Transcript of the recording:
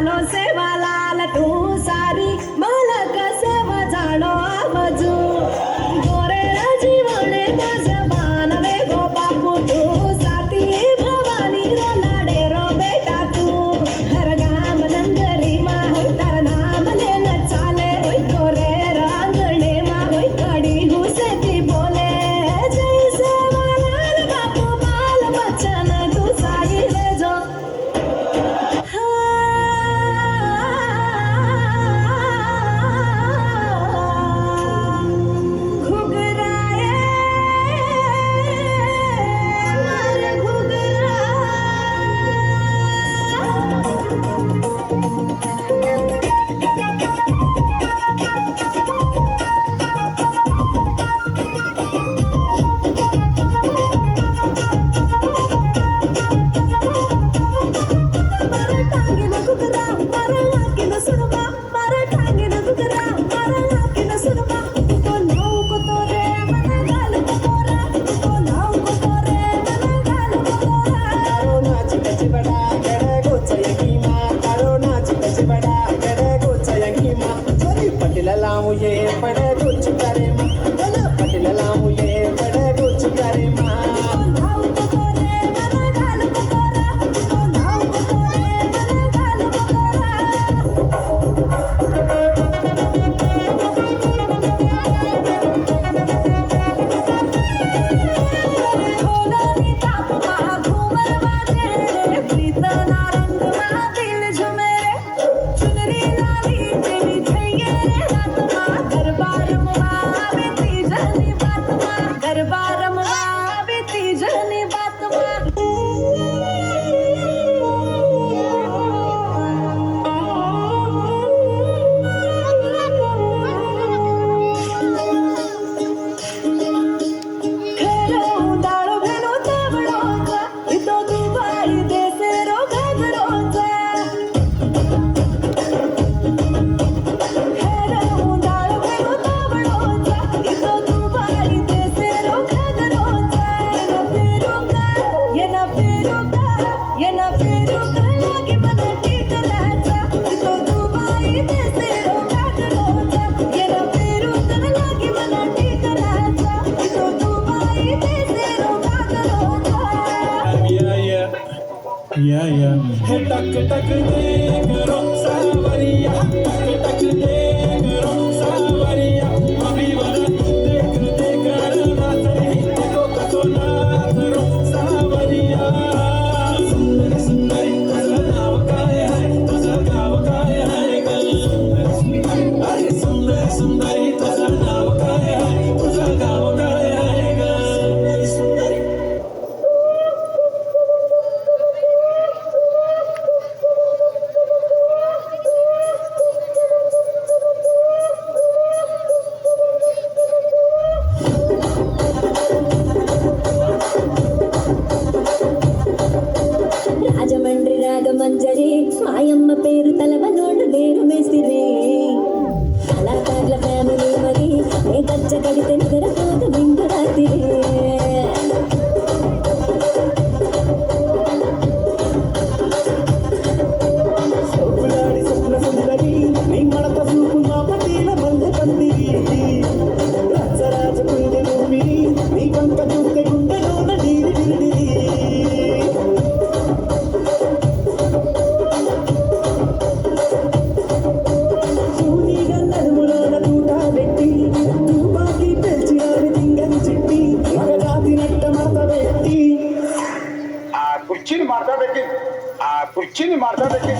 जानो सेवालाल तू सारी मालक सेवा जानो आमजू गोरे जीवने माझ्या बानवे गो बापू तू साती भवानी रो लाडे रो बेटा तू हर गाम नंदरी मा होय तर नाम लेन चाले होय गोरे रांगणे मा होय कडी घुसती बोले जय सेवालाल बापू बाल बच्चन तू साई रे जो Yeah. Hey, tak tak de karo savariya, tak de karo savariya. Abhi wala dekh naatari, ko na karo savariya. Sundari sundari, tuza naam kaya hai gal. Are sundari sundari, tuza naam kaya hai gal. Sundari. Rajahmundry Ragamanjari మాయమ్మ పేరు తలవనోడు లేరు మేస్తిరి కళాకారుల family మరి ఏ గచ్చ కడితే నిద్రపోదు నిండు రాత్రి కుర్చీని మార్చబెట్టి